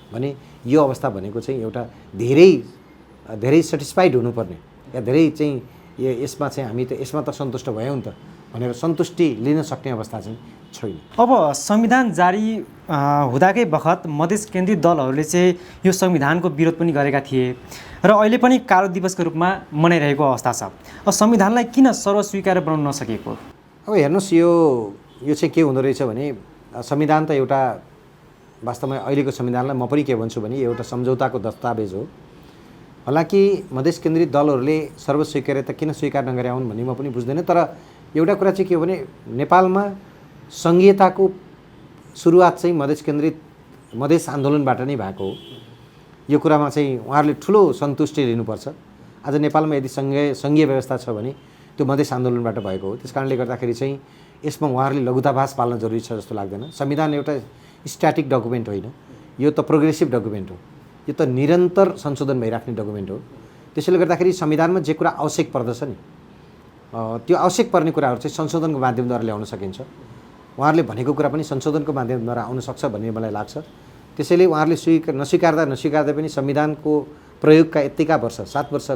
Speaker 9: भने यो अवस्था भनेको चाहिँ एउटा धेरै सेटिस्फाइड हुनुपर्ने या धेरै चाहिँ यसमा चाहिँ हामी त यसमा त सन्तुष्ट भयौँ नि त भनेर सन्तुष्टि लिन सक्ने अवस्था चाहिँ छैन।
Speaker 2: अब संविधान जारी हुँदाकै बखत मधेस केन्द्रित दलहरूले चाहिँ यो संविधानको विरोध पनि गरेका थिए र अहिले पनि कार्य दिवसको रूपमा मनाइरहेको अवस्था छ। अब संविधानलाई किन सर्वस्वीकार्य बनाउन नसकेको?
Speaker 9: अब हेर्नुहोस्, यो चाहिँ के हुँदो रहेछ भने संविधान त एउटा वास्तवमा अहिलेको संविधानलाई म पनि के भन्छु भने एउटा सम्झौताको दस्तावेज हो। हालाकि मधेस केन्द्रित दलहरूले सर्वस्वीकार्यता किन स्वीकार नगरे हुन् भन्ने म पनि बुझ्दैन। तर एउटा कुरा चाहिँ के हो भने नेपालमा सङ्घीयताको सुरुवात चाहिँ मधेस आन्दोलनबाट नै भएको हो। यो कुरामा चाहिँ उहाँहरूले ठुलो सन्तुष्टि लिनुपर्छ। आज नेपालमा यदि सङ्घीय व्यवस्था छ भने त्यो मधेस आन्दोलनबाट भएको हो। त्यस कारणले गर्दाखेरि चाहिँ यसमा उहाँहरूले लघुताभास पाल्न जरुरी छ जस्तो लाग्दैन। संविधान एउटा स्ट्याटिक डकुमेन्ट होइन, यो त प्रोग्रेसिभ डकुमेन्ट हो। यो त निरन्तर संशोधन भइराख्ने डकुमेन्ट हो। त्यसैले गर्दाखेरि संविधानमा जे कुरा आवश्यक पर्दछ नि त्यो आवश्यक पर्ने कुराहरू चाहिँ संशोधनको माध्यमद्वारा ल्याउन सकिन्छ। उहाँहरूले भनेको कुरा पनि संशोधनको माध्यमद्वारा आउन सक्छ भन्ने मलाई लाग्छ। त्यसैले उहाँहरूले नस्वीकार्दा पनि संविधानको प्रयोगका यत्तिका वर्ष 7 वर्ष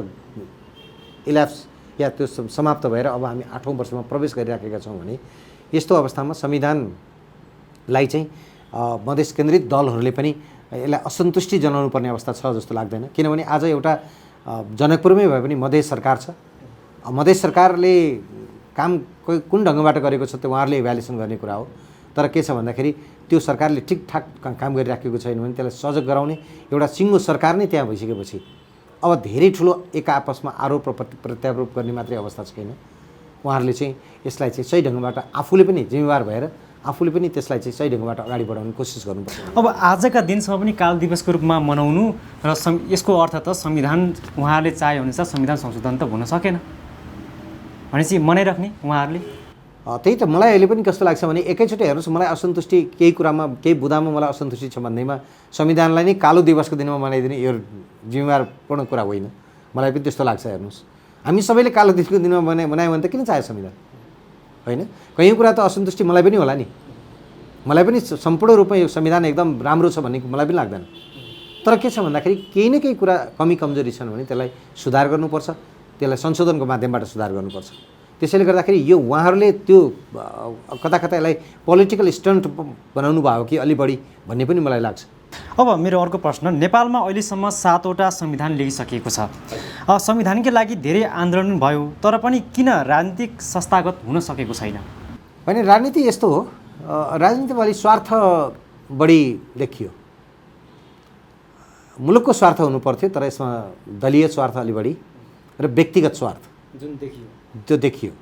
Speaker 9: इल्याप्स या त्यो समाप्त भएर अब हामी 8औं वर्षमा प्रवेश गरिराखेका छौँ भने यस्तो अवस्थामा संविधानलाई चाहिँ मधेस केन्द्रित दलहरूले पनि यसलाई असन्तुष्टि जनाउनु पर्ने अवस्था छ जस्तो लाग्दैन। किनभने आज एउटा जनकपुरमै भए पनि मधेस सरकार छ। मधेस सरकारले काम कुन ढङ्गबाट गरेको छ त्यो उहाँहरूले इभ्यालुएसन गर्ने कुरा हो। तर के छ भन्दाखेरि त्यो सरकारले ठिकठाक काम गरिराखेको छैन भने त्यसलाई सहयोग गराउने एउटा सिङ्गो सरकार नै त्यहाँ भइसकेपछि अब धेरै ठुलो एक आपसमा आरोप र प्रत्यारोप गर्ने मात्रै अवस्था छैन। उहाँहरूले चाहिँ यसलाई चाहिँ सही ढङ्गबाट आफूले पनि जिम्मेवार भएर आफूले पनि त्यसलाई चाहिँ सही ढङ्गबाट अगाडि बढाउने कोसिस गर्नुपर्छ।
Speaker 2: अब आजका दिनसम्म पनि काल दिवसको रूपमा मनाउनु र यसको अर्थ त संविधान उहाँहरूले चाहे अनुसार संविधान संशोधन त हुन सकेन भनेपछि मनाइराख्ने उहाँहरूले।
Speaker 9: त्यही त मलाई अहिले पनि कस्तो लाग्छ भने एकैचोटि हेर्नुहोस् मलाई असन्तुष्टि केही कुरामा केही बुदामा मलाई असन्तुष्टि छ भन्दैमा संविधानलाई नै कालो दिवसको दिनमा मनाइदिने यो जिम्मेवारपूर्ण कुरा होइन। मलाई पनि त्यस्तो लाग्छ। हेर्नुहोस् हामी सबैले कालो दिवसको दिनमा मनायो भने त किन चाहियो संविधान होइन? कहीँ कुरा त असन्तुष्टि मलाई पनि होला नि। मलाई पनि सम्पूर्ण रूपमा यो संविधान एकदम राम्रो छ भन्ने मलाई पनि लाग्दैन। तर के छ भन्दाखेरि केही न केही कुरा कमी कमजोरी छन् भने त्यसलाई सुधार गर्नुपर्छ, त्यसलाई संशोधनको माध्यमबाट सुधार गर्नुपर्छ। त्यसैले गर्दाखेरि यो उहाँहरूले त्यो कता कता यसलाई पोलिटिकल स्टन्ट बनाउनु भयो कि अलि बढी भन्ने पनि मलाई लाग्छ।
Speaker 2: अब मेरो अर्को प्रश्न, नेपालमा अहिलेसम्म 7वटा संविधान लेखिसकिएको छ। संविधानकै लागि धेरै आन्दोलन भयो, तर पनि किन राजनीतिक संस्थागत हुन सकेको छैन?
Speaker 9: होइन, राजनीति यस्तो हो, राजनीतिमा अलि स्वार्थ बढी देखियो। मुलुकको स्वार्थ हुनु पर्थ्यो, तर यसमा दलीय स्वार्थ अलि बढी र व्यक्तिगत स्वार्थ
Speaker 2: जुन देखियो
Speaker 9: त्यो देखियो।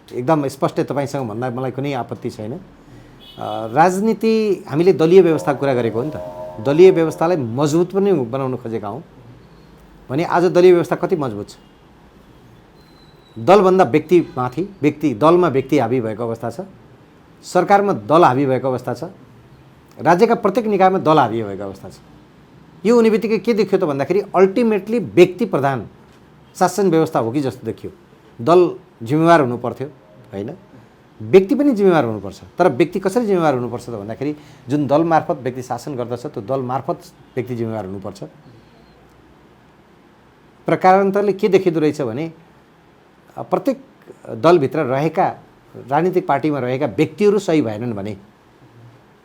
Speaker 9: एकदम स्पष्ट तपाईँसँग भन्दा मलाई कुनै आपत्ति छैन। राजनीति हामीले दलीय व्यवस्थाको कुरा गरेको हो नि त। दलीय व्यवस्थालाई मजबुत पनि बनाउन खोजेका हौँ भने आज दलीय व्यवस्था कति मजबुत छ? दलभन्दा व्यक्तिमाथि दलमा व्यक्ति हावी भएको अवस्था छ, सरकारमा दल हावी भएको अवस्था छ, राज्यका प्रत्येक निकायमा दल हावी भएको अवस्था छ। यो हुने बित्तिकै के देखियो त भन्दाखेरि अल्टिमेटली व्यक्ति प्रधान शासन व्यवस्था हो कि जस्तो देखियो। दल जिम्मेवार हुनु पर्थ्यो होइन, व्यक्ति पनि जिम्मेवार हुनुपर्छ। तर व्यक्ति कसरी जिम्मेवार हुनुपर्छ त भन्दाखेरि जुन दल मार्फत व्यक्ति शासन गर्दछ त्यो दल मार्फत व्यक्ति जिम्मेवार हुनुपर्छ। प्रकारान्तरले के देखिँदो रहेछ भने प्रत्येक दलभित्र रहेका राजनीतिक पार्टीमा रहेका व्यक्तिहरू सही भएनन् भने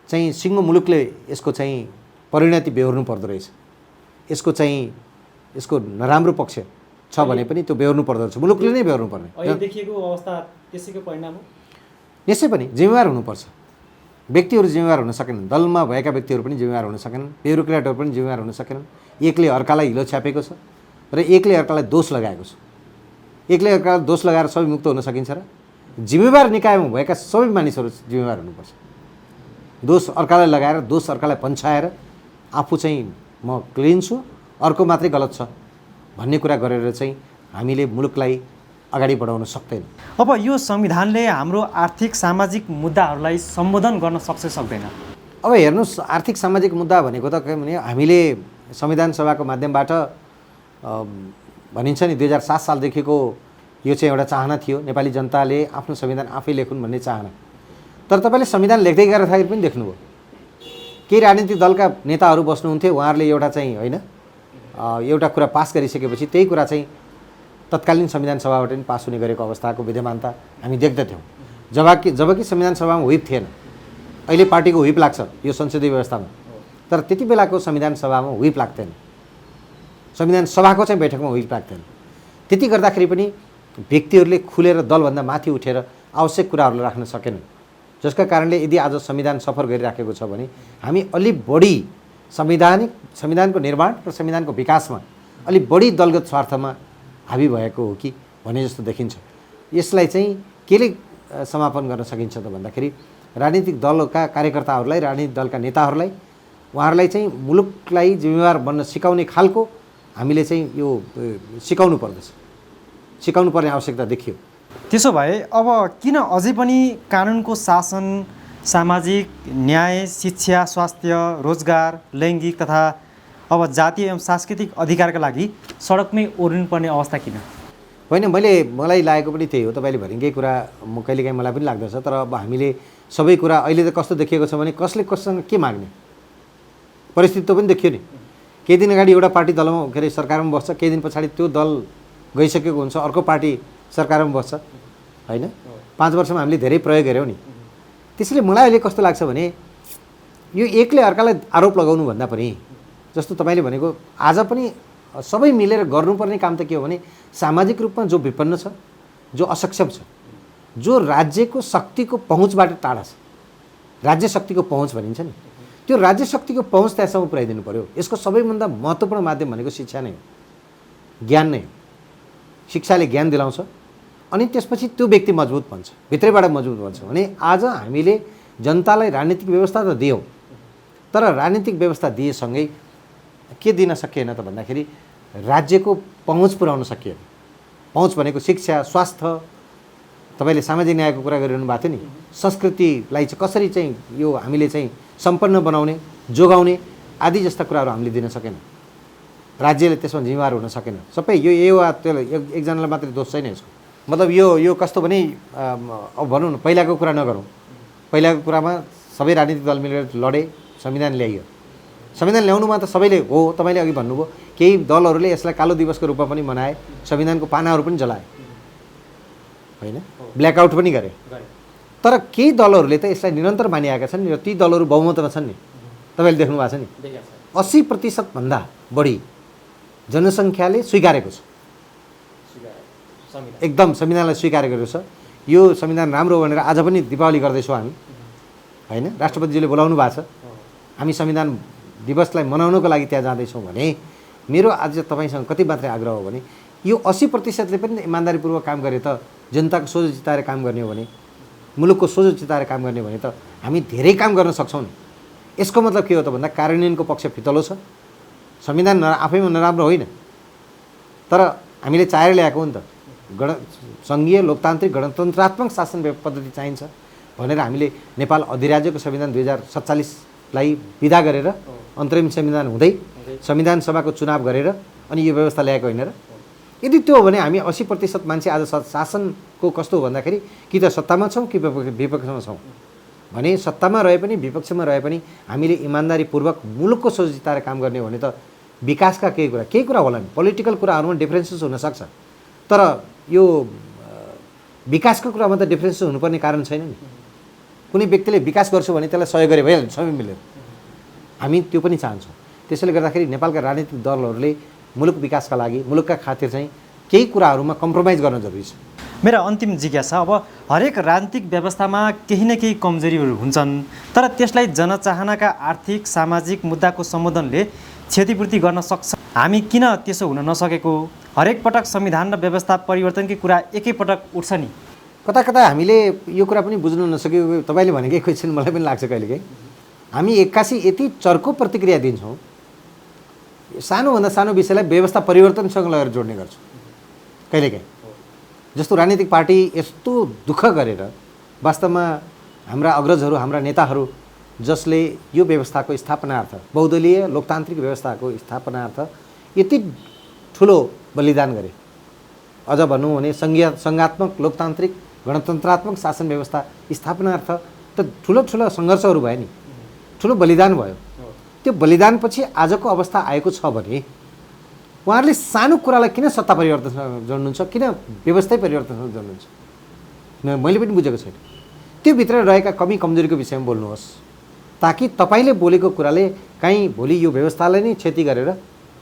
Speaker 9: चाहिँ सिङ्गो मुलुकले यसको चाहिँ परिणति बेहोर्नु पर्दो रहेछ। यसको नराम्रो पक्ष छ भने पनि त्यो बेहोर्नु पर्दो रहेछ, मुलुकले नै बेहोर्नु पर्ने।
Speaker 2: अहिले देखिएको अवस्था त्यसैको परिणाम हो।
Speaker 9: यसै पनि जिम्मेवार हुनुपर्छ, व्यक्तिहरू जिम्मेवार हुन सकेनन्, दलमा भएका व्यक्तिहरू पनि जिम्मेवार हुन सकेनन्, ब्युरोक्रेटहरू पनि जिम्मेवार हुन सकेनन्। एकले अर्कालाई हिलो छ्यापेको छ र एकले अर्कालाई दोष लगाएको छ। एकले अर्कालाई दोष लगाएर सबै मुक्त हुन सकिन्छ र जिम्मेवार निकायमा भएका सबै मानिसहरू जिम्मेवार हुनुपर्छ। दोष अर्कालाई लगाएर दोष अर्कालाई पन्छाएर आफू चाहिँ म क्लिन छु अर्को मात्रै गलत छ भन्ने कुरा गरेर चाहिँ हामीले मुलुकलाई अगाडि बढाउन सक्दैन।
Speaker 2: अब यो संविधानले हाम्रो आर्थिक सामाजिक मुद्दाहरूलाई सम्बोधन गर्न सक्छ सक्दैन?
Speaker 9: अब हेर्नुहोस्, आर्थिक सामाजिक मुद्दा भनेको त के भने हामीले संविधान सभाको माध्यमबाट भनिन्छ नि 2007 सालदेखिको यो चाहिँ एउटा चाहना थियो, नेपाली जनताले आफ्नो संविधान आफै लेखुन् भन्ने चाहना। तर तपाईँले संविधान लेख्दै गर्दाखेरि पनि देख्नुभयो केही राजनीतिक दलका नेताहरू बस्नुहुन्थ्यो, उहाँहरूले एउटा चाहिँ होइन एउटा कुरा पास गरिसकेपछि त्यही कुरा चाहिँ तत्कालीन संविधान सभाबाट पनि पास हुने गरेको अवस्थाको विद्यमानता हामी देख्दथ्यौँ। जबकि संविधान सभामा व्हिप थिएन। अहिले पार्टीको व्हिप लाग्छ यो संसदीय व्यवस्थामा, तर त्यति बेलाको संविधान सभामा व्हिप लाग्दैन, संविधान सभाको चाहिँ बैठकमा व्हिप लाग्दैन। त्यति गर्दाखेरि पनि व्यक्तिहरूले खुलेर दलभन्दा माथि उठेर आवश्यक कुराहरूलाई राख्न सकेनन्, जसका कारणले यदि आज संविधान सफर गरिराखेको छ भने हामी अलि बढी संविधानको निर्माण र संविधानको विकासमा अलि बढी दलगत स्वार्थमा हावी भएको हो कि भने जस्तो देखिन्छ। यसलाई चाहिँ केले समापन गर्न सकिन्छ त भन्दाखेरि राजनीतिक दलका कार्यकर्ताहरूलाई, राजनीतिक दलका नेताहरूलाई, उहाँहरूलाई चाहिँ मुलुकलाई जिम्मेवार बन्न सिकाउने खालको हामीले चाहिँ यो सिकाउनु पर्दछ, सिकाउनु पर्ने आवश्यकता देखियो।
Speaker 2: त्यसो भए अब किन अझै पनि कानुनको शासन, सामाजिक न्याय, शिक्षा, स्वास्थ्य, रोजगार, लैङ्गिक तथा अब जातीय एवं सांस्कृतिक अधिकारका लागि सडकमै ओर्नुपर्ने अवस्था किन?
Speaker 9: होइन, मलाई लागेको पनि त्यही हो। तपाईँले भनेकै कुरा म कहिलेकाहीँ मलाई पनि लाग्दछ। तर अब हामीले सबै कुरा अहिले त कस्तो देखिएको छ भने कसले कससँग के माग्ने परिस्थिति त पनि देखियो नि। केही दिन अगाडि एउटा पार्टी दलमा के अरे सरकारमा बस्छ, केही दिन पछाडि त्यो दल गइसकेको हुन्छ, अर्को पार्टी सरकारमा बस्छ होइन। 5 वर्षमा हामीले धेरै प्रयोग गऱ्यौँ नि। त्यसैले मलाई अहिले कस्तो लाग्छ भने यो एकले अर्कालाई आरोप लगाउनु भन्दा पनि जस्तो तपाईँले भनेको आज पनि सबै मिलेर गर्नुपर्ने काम त के हो भने सामाजिक रूपमा जो विपन्न छ, जो असक्षम छ, जो राज्यको शक्तिको पहुँचबाट टाढा छ, राज्य शक्तिको पहुँच भनिन्छ नि, त्यो राज्य शक्तिको पहुँच त्यहाँसम्म पुर्याइदिनु पर्यो। यसको सबैभन्दा महत्त्वपूर्ण माध्यम भनेको शिक्षा नै हो, ज्ञान नै हो। शिक्षाले ज्ञान दिलाउँछ अनि त्यसपछि त्यो व्यक्ति मजबुत बन्छ, भित्रैबाट मजबुत बन्छ। भने आज हामीले जनतालाई राजनीतिक व्यवस्था त दियौँ, तर राजनीतिक व्यवस्था दिएसँगै के दिन सकिएन त भन्दाखेरि राज्यको पहुँच पुर्याउन सकिएन। पहुँच भनेको शिक्षा, स्वास्थ्य, तपाईँले सामाजिक न्यायको कुरा गरिरहनु भएको थियो नि, संस्कृतिलाई चाहिँ कसरी चाहिँ यो हामीले चाहिँ सम्पन्न बनाउने, जोगाउने आदि जस्ता कुराहरू हामीले दिन सकेन। राज्यले त्यसमा जिम्मेवार हुन सकेन। सबै यो वा त्यसलाई एकजनालाई मात्रै दोष छैन यसको। मतलब यो कस्तो भने अब भनौँ न, पहिलाको कुरा नगरौँ। पहिलाको कुरामा सबै राजनीतिक दल मिलेर लडे, संविधान ल्याइयो। संविधान ल्याउनुमा त सबैले हो, तपाईँले अघि भन्नुभयो, केही दलहरूले यसलाई कालो दिवसको रूपमा पनि मनाए, संविधानको पानाहरू पनि जलाए, होइन, ब्ल्याकआउट पनि गरे। तर केही दलहरूले त यसलाई निरन्तर मानिआएका छन् र ती दलहरू बहुमतमा छन् नि। तपाईँले देख्नु भएको छ नि, 80% भन्दा बढी जनसङ्ख्याले स्वीकारेको छ, एकदम संविधानलाई स्वीकारेको छ। यो संविधान राम्रो भनेर आज पनि दीपावली गर्दैछौँ हामी, होइन, राष्ट्रपतिजीले बोलाउनु भएको छ। हामी संविधान दिवसलाई मनाउनको लागि त्यहाँ जाँदैछौँ भने मेरो आज तपाईँसँग कति मात्रै आग्रह हो भने यो 80%ले पनि इमान्दारीपूर्वक काम गरे त, जनताको सोझो चिताएर काम गर्ने हो भने, मुलुकको सोझो चिताएर काम गर्ने भने त हामी धेरै काम गर्न सक्छौँ नि। यसको मतलब के हो त भन्दा कार्यान्वयनको पक्ष फितलो छ। संविधान आफैमा नराम्रो होइन, तर हामीले चाहेर ल्याएको हो नि त। सङ्घीय लोकतान्त्रिक गणतन्त्रात्मक शासन पद्धति चाहिन्छ भनेर हामीले नेपाल अधिराज्यको संविधान 2047लाई विदा गरेर अन्तरिम संविधान हुँदै संविधान सभाको चुनाव गरेर अनि यो व्यवस्था ल्याएको होइन र। यदि त्यो हो भने हामी 80% मान्छे आज शासनको कस्तो हो भन्दाखेरि कि त सत्तामा छौँ कि विपक्षमा छौँ भने, सत्तामा रहे पनि विपक्षमा रहे पनि हामीले इमान्दारीपूर्वक मुलुकको सोझो चिताएर काम गर्ने हो भने त विकासका केही कुरा होला नि। पोलिटिकल कुराहरूमा डिफ्रेन्सेस हुनसक्छ, तर यो विकासको कुरामा त डिफ्रेन्सेस हुनुपर्ने कारण छैन नि। कुनै व्यक्तिले विकास गर्छु भने त्यसलाई सहयोग गरे भइहाल्छ सबै मिलेर। हामी त्यो पनि चाहन्छौँ। त्यसैले गर्दाखेरि नेपालका राजनीतिक दलहरूले मुलुक विकासका लागि, मुलुकका खातिर चाहिँ केही कुराहरूमा कम्प्रोमाइज गर्न जरुरी छ।
Speaker 2: मेरा अन्तिम जिज्ञासा, अब हरेक राजनीतिक व्यवस्थामा केही न केही कमजोरीहरू हुन्छन्, तर त्यसलाई जनचाहनाका आर्थिक सामाजिक मुद्दाको सम्बोधनले क्षतिपूर्ति गर्न सक्छ। हामी किन त्यसो हुन नसकेको? हरेक पटक संविधान र व्यवस्था परिवर्तनकै कुरा एकैपटक उठ्छ नि।
Speaker 9: कता कता हामीले यो कुरा पनि बुझ्न नसकेको तपाईँले भनेकै क्वेसन मलाई पनि लाग्छ कहिलेकाहीँ। हामी एक्कासी यति चर्को प्रतिक्रिया दिन्छौँ, सानोभन्दा सानो विषयलाई व्यवस्था परिवर्तनसँग लगेर जोड्ने गर्छौँ कहिलेकाहीँ। जस्तो राजनीतिक पार्टी यस्तो दुःख गरेर वास्तवमा हाम्रा अग्रजहरू, हाम्रा नेताहरू जसले यो व्यवस्थाको स्थापनार्थ, बहुदलीय लोकतान्त्रिक व्यवस्थाको स्थापनार्थ यति ठुलो बलिदान गरे, अझ भनौँ भने सङ्घात्मक लोकतान्त्रिक गणतन्त्रात्मक शासन व्यवस्था स्थापनार्थ त ठुलो ठुलो सङ्घर्षहरू भयो नि, ठुलो बलिदान भयो। त्यो बलिदानपछि आजको अवस्था आएको छ भने उहाँहरूले सानो कुरालाई किन सत्ता परिवर्तनसँग जोड्नुहुन्छ, किन व्यवस्था परिवर्तनसँग जोड्नुहुन्छ? मैले पनि बुझेको छैन। त्योभित्र रहेका कमी कमजोरीको विषयमा बोल्नुहोस्, ताकि तपाईँले बोलेको कुराले काहीँ भोलि यो व्यवस्थालाई नै क्षति गरेर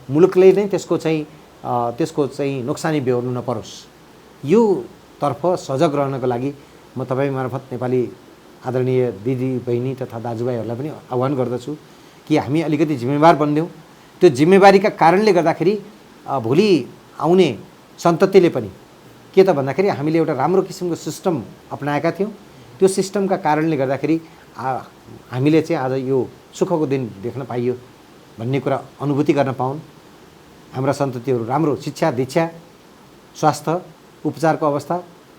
Speaker 9: मुलुकले नै त्यसको चाहिँ नोक्सानी बेहोर्नु नपरोस्। यो तर्फ सजग रहनको लागि म तपाईँ मार्फत नेपाली आदरणीय दिदी बहिनी तथा दाजुभाइहरूलाई पनि आह्वान गर्दछु कि हामी अलिकति जिम्मेवार बनिदेऊ। त्यो जिम्मेवारीका कारणले गर्दाखेरि भोलि आउने सन्ततिले पनि के त भन्दाखेरि हामीले एउटा राम्रो किसिमको सिस्टम अपनाएका थियौँ, त्यो सिस्टमका कारणले गर्दाखेरि हामीले चाहिँ आज यो सुखको दिन देख्न पाइयो भन्ने कुरा अनुभूति गर्न पाउन्। हाम्रा सन्ततिहरू राम्रो शिक्षा, दीक्षा, स्वास्थ्य, उपचारको अवस्था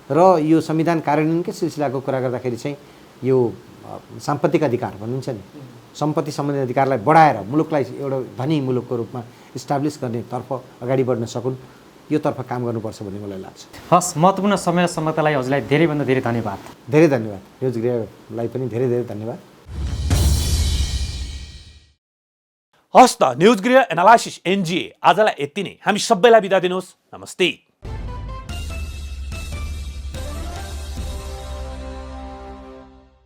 Speaker 9: र यो संविधान कार्यान्वयनकै सिलसिलाको कुरा गर्दाखेरि चाहिँ यो साम्पत्तिक अधिकार भनिन्छ नि, सम्पत्ति सम्बन्धी अधिकारलाई बढाएर मुलुकलाई एउटा धनी मुलुकको रूपमा इस्टाब्लिस गर्नेतर्फ अगाडि बढ्न सकुन्, यो तर्फ काम गर्नुपर्छ भन्ने मलाई लाग्छ।
Speaker 2: हस्, महत्त्वपूर्ण समय र समयतालाई हजुरलाई धेरैभन्दा धेरै धन्यवाद।
Speaker 9: धेरै धन्यवाद। न्युज गृहलाई पनि धेरै धेरै धन्यवाद।
Speaker 1: हस् त, न्युज गृह एनालाइसिस NGA आजलाई यति नै। हामी सबैलाई बिदा दिनुहोस्। नमस्ते।